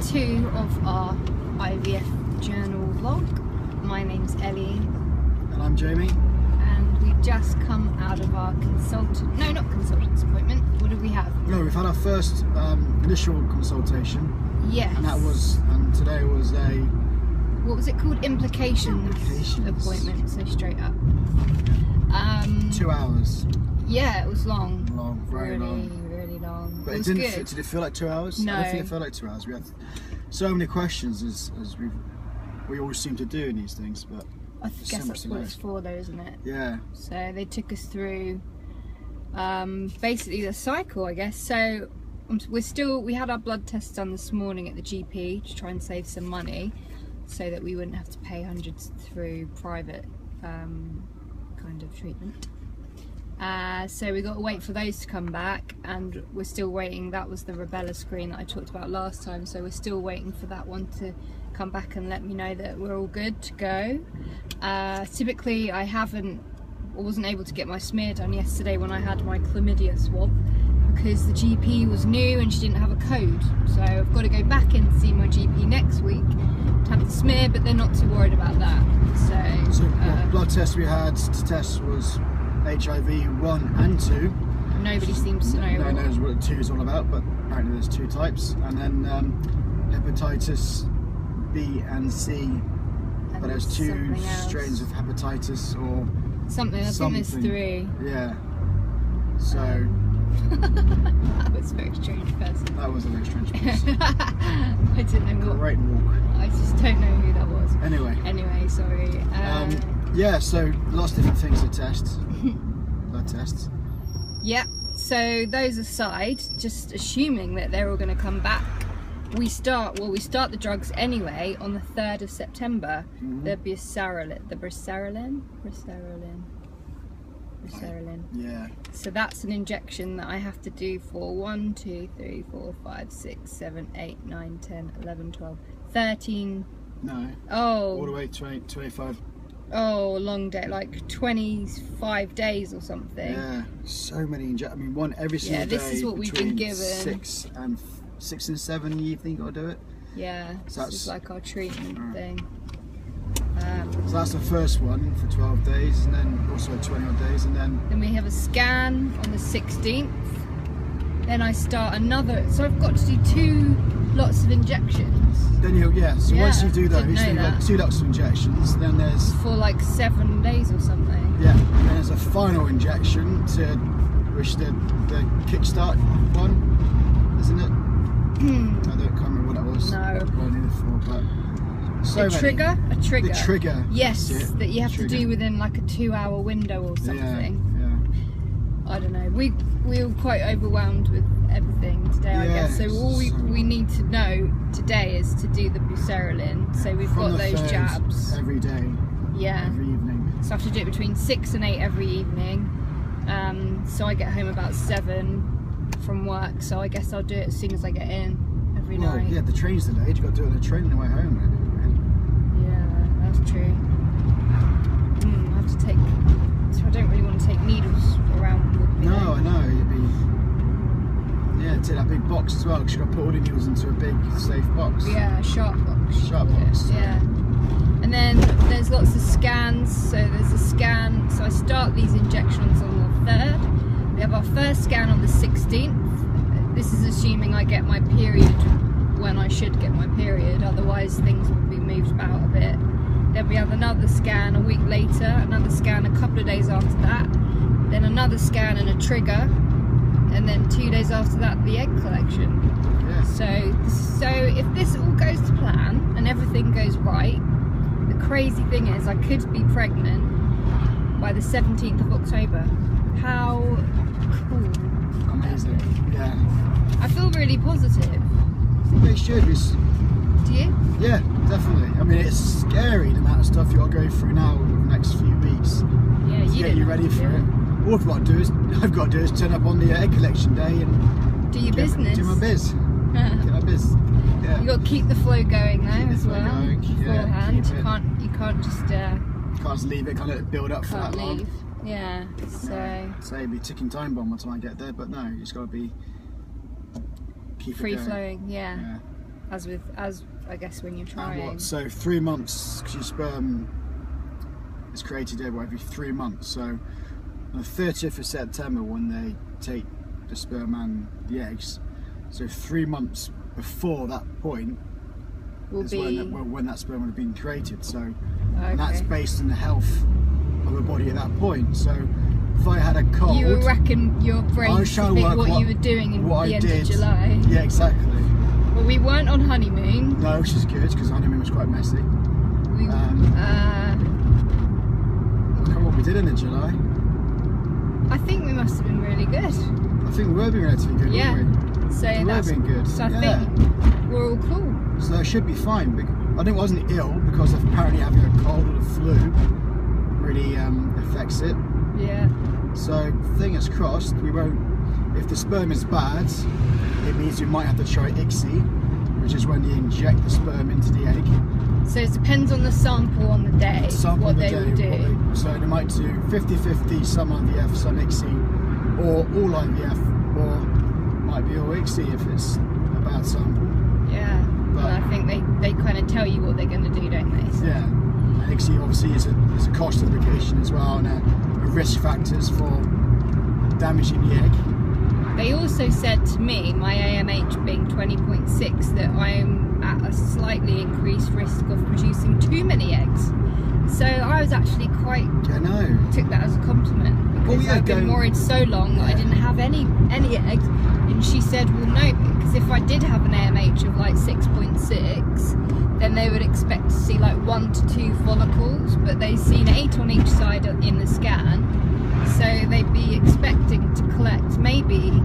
2 of our IVF journal vlog. My name's Ellie. And I'm Jamie. And we've just come out of our not consultant's appointment. What did we have? No, we've had our first initial consultation. Yes. And today was a... What was it called? Implications appointment, so straight up. 2 hours. Yeah, it was long. Long, very long. Really long. But it was didn't good. Did it feel like 2 hours? No. I don't think it felt like 2 hours. We had so many questions as we always seem to do in these things, but I guess that's what it's for though, isn't it? Yeah. So they took us through basically the cycle, I guess. So we had our blood tests done this morning at the GP to try and save some money so that we wouldn't have to pay hundreds through private kind of treatment. So we got to wait for those to come back, and we're still waiting. That was the rubella screen that I talked about last time, so we're still waiting for that one to come back and let me know that we're all good to go. Typically I wasn't able to get my smear done yesterday when I had my chlamydia swab because the GP was new and she didn't have a code, so I've got to go back in and see my GP next week to have the smear, but they're not too worried about that. So what blood test we had to test was HIV 1 and 2. Nobody seems to know. No one knows what 2 is all about, but apparently there's 2 types, and then hepatitis B and C. But there's 2 strains of hepatitis or something. I think there's 3. Yeah. So that was a very strange person. That was a very strange person. I didn't know what. Great walk. I just don't know who that was. Anyway, sorry. Yeah, so lots of different things to test. Blood tests. Yeah. So those aside, just assuming that they're all going to come back, we start the drugs anyway on the 3rd of September. The Briserelin. Yeah. So that's an injection that I have to do for 1, 2, 3, 4, 5, 6, 7, 8, 9, 10, 11, 12, 13. No. Oh. All the way 20, 25. Oh, long day, like 25 days or something. Yeah. So many injections. I mean, one every single day. Yeah, this is what we've been given. 6 and 7 in the evening, got to do it. Yeah. So this is like our treatment thing. So that's the first one for 12 days, and then also 20 odd days, and then we have a scan on the 16th. Then I start another. So I've got to do 2 lots of injections. Then so once you do those, you've got 2 lots of injections. Then there's for like 7 days or something. Yeah. And then there's a final injection which the kickstart one, isn't it? I can't remember what that was. No. What I needed for, but. So a trigger? The trigger. Yes, that you have to do within like a 2-hour window or something. Yeah. I don't know. We were quite overwhelmed with everything today, I guess. So all we need to know today is to do the Briserelin. So we've got those jabs every day. Yeah. Every evening. So I have to do it between 6 and 8 every evening. So I get home about 7 from work. So I guess I'll do it as soon as I get in every night. Yeah, the train's delayed. You've got to do it on the train on the way home. That's true. I have to take. So I don't really want to take needles around with me. No, I know. Take that big box as well, because you've got to put all the needles into a big safe box. Yeah, sharp box. Sharp box. Yeah. And then there's lots of scans. So there's a scan. So I start these injections on the 3rd. We have our first scan on the 16th. This is assuming I get my period when I should get my period. Otherwise, things will be moved about a bit. Then we have another scan a week later, another scan a couple of days after that, then another scan and a trigger, and then 2 days after that the egg collection. Yeah. So if this all goes to plan and everything goes right, the crazy thing is I could be pregnant by the 17th of October. How cool. Amazing. Yeah. I feel really positive. They should be. Do you? Yeah, definitely. I mean, it's scary the amount of stuff you've got to go through now over the next few weeks. Yeah, to get you ready for it. All I've got to do is turn up on the egg collection day and do your business. Do my biz. Get my biz. Yeah. You got to keep the flow going though as well. Beforehand, Yeah, you can't just. You can't just leave it kind of build up for that long. Yeah. So. It'd be a ticking time bomb by the time I get there, but no, you just got to be. Free flowing, yeah. as I guess when you're trying. So 3 months, because your sperm is created every 3 months. So on the 30th of September, when they take the sperm and the eggs, so 3 months before that point is when that sperm would have been created. So and that's based on the health of the body at that point. So if I had a cold, you reckon your brain to think what you were doing in the end of July. Yeah, exactly. Well, we weren't on honeymoon. No, which is good, because honeymoon was quite messy. Look at what we did in July. I think we must have been really good. I think we were being relatively good, weren't we? So we were being good. So I think we're all cool. So that should be fine. I think I wasn't ill, because apparently having a cold or the flu really affects it. Yeah. So fingers crossed, we won't. If the sperm is bad, it means we might have to try ICSI, which is when you inject the sperm into the egg. So it depends on the sample on the day, what they will do. So they might do 50-50, some IVF, some ICSI, or all IVF, or might be all ICSI if it's a bad sample. Yeah, but I think they kind of tell you what they're going to do, don't they? So. Yeah, and ICSI obviously is a cost implication as well, and a risk factors for damaging the egg. They also said to me, my AMH being 20.6, that I'm at a slightly increased risk of producing too many eggs. So I was actually quite... took that as a compliment, because I've been worried so long that I didn't have any eggs. And she said, well no, because if I did have an AMH of like 6.6, then they would expect to see like 1 to 2 follicles, but they've seen 8 on each side in the scan. So they'd be expecting to collect maybe,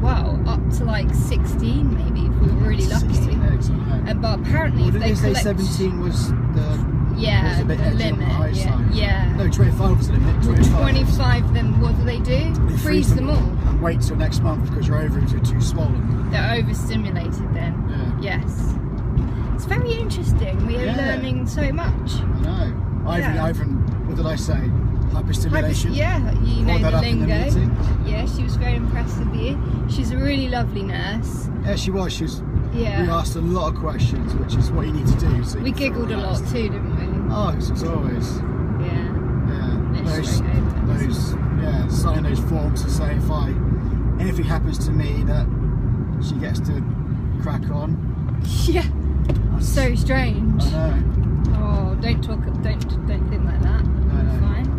well, up to like 16 maybe if we were really lucky. 16 eggs, but apparently if they collect... 17 was the... Yeah, was a bit the limit. Yeah. No, 25 was the limit. 25, then what do? They freeze them all. And wait till next month because your ovaries are too swollen. They're overstimulated then. Yeah. Yes. It's very interesting. We are learning so much. I know. Ivan, what did I say? Hyperstimulation? You know the lingo. Yeah, she was very impressed with you. She's a really lovely nurse. Yeah, she was. We asked a lot of questions, which is what you need to do. So we giggled a lot too, didn't we? Oh, as always. Signing those forms to say if anything happens to me, that she gets to crack on. Yeah. So strange. I know. Oh, don't think like that. No. Fine.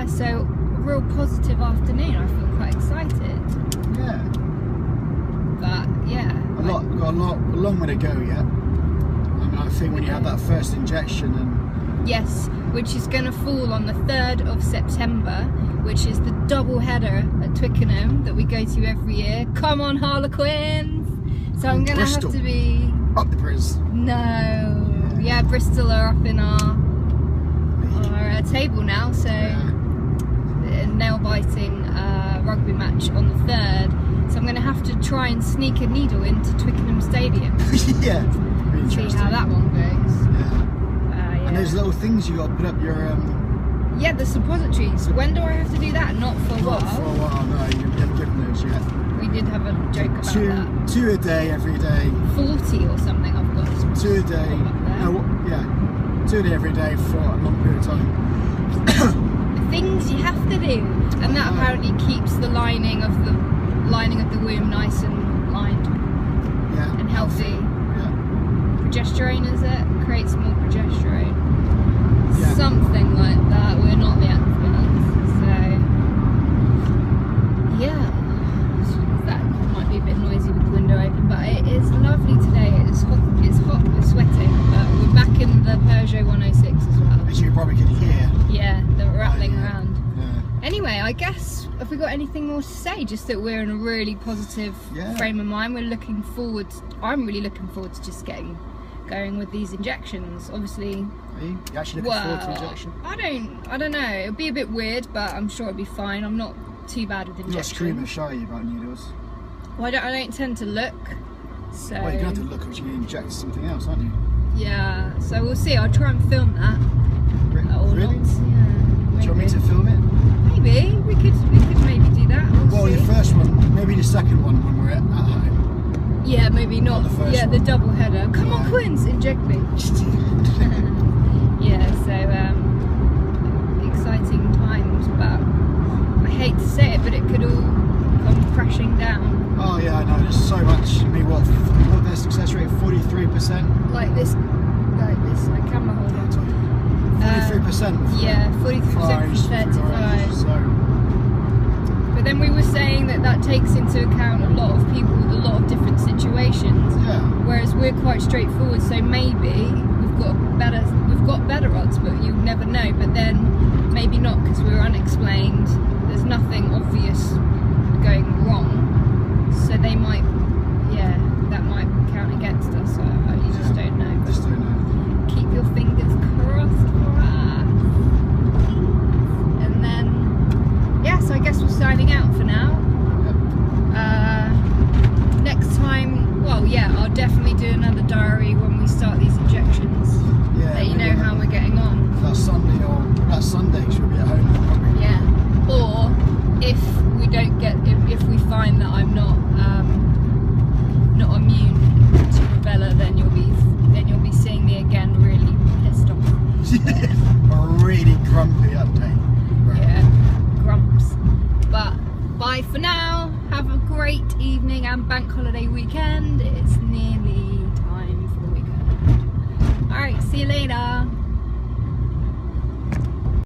So a real positive afternoon. I feel quite excited. Yeah. But yeah. Got a long way to go yet. I mean, I think when you have that first injection and... Yes, which is going to fall on the 3rd of September, which is the double header at Twickenham that we go to every year. Come on, Harlequins! So I'm going to have to be... Up the Briz. No. Yeah, Bristol are up in our table now, so a nail-biting rugby match on the 3rd. So I'm going to have to try and sneak a needle into Twickenham Stadium. Yeah. See how that one goes. Yeah. And there's little things you got to put up your... Yeah, the suppositories. When do I have to do that? Not for a while. Not for a while, no. You haven't given those yet. We did have a joke about that. 2 a day every day. 40 or something I've got. 2 a day. No, yeah. 2 a day every day for a long period of time. Things you have to do. And that apparently keeps the lining of the womb nice and lined. Yeah. And healthy. Progesterone, is it? Creates more progesterone. Yeah. Something like that. We're not the experts, so yeah. That might be a bit noisy with the window open, but it is lovely today. It's hot. We're sweating, but we're back in the Peugeot 106 as well. As you probably could hear. Yeah, the rattling around. Yeah. Anyway, I guess, have we got anything more to say? Just that we're in a really positive frame of mind. We're looking forward. I'm really looking forward to just getting going with these injections. Obviously. Are you actually looking forward to injection? I don't know. It'll be a bit weird, but I'm sure it'll be fine. I'm not too bad with injections. You're not screaming shy about needles. Well, I don't tend to look. So. Well, you're gonna have to look because you're gonna inject something else, aren't you? Yeah. So we'll see. I'll try and film that. Really? Yeah. Do you want me to film it? Maybe we could maybe do that. Well, the first one, maybe the second one when we're at home. Yeah, maybe not the double header. Come on, Quinns, inject me. Yeah, so exciting times, but I hate to say it, but it could all come crashing down. Oh yeah, I know. There's so much. I mean, what their success rate? 43%. Like this, like camera holder. 43%. Yeah, 43% from 35. So. But then we were saying that takes into account a lot of people with a lot of different situations. Yeah. Whereas we're quite straightforward, so maybe we've got better odds, but you never know. But then maybe not, because we're unexplained. There's nothing obvious going wrong, so they might, yeah, that might count against us. So you just don't know. Just don't know. Keep your fingers crossed for us. And then, yeah, so I guess we're signing out for now. Next time, well, yeah, I'll definitely do another diary when we start these injections. Yeah. Let you know how we're getting on. That Sunday or that Sunday she'll be at home probably. Yeah. Or if we don't get, if we find that I'm not immune to rubella, then you'll be seeing me again really pissed off. A really grumpy update. Yeah, grumps. But bye for now. Have a great evening and bank holiday weekend. It's nearly time for the weekend. Alright, see you later.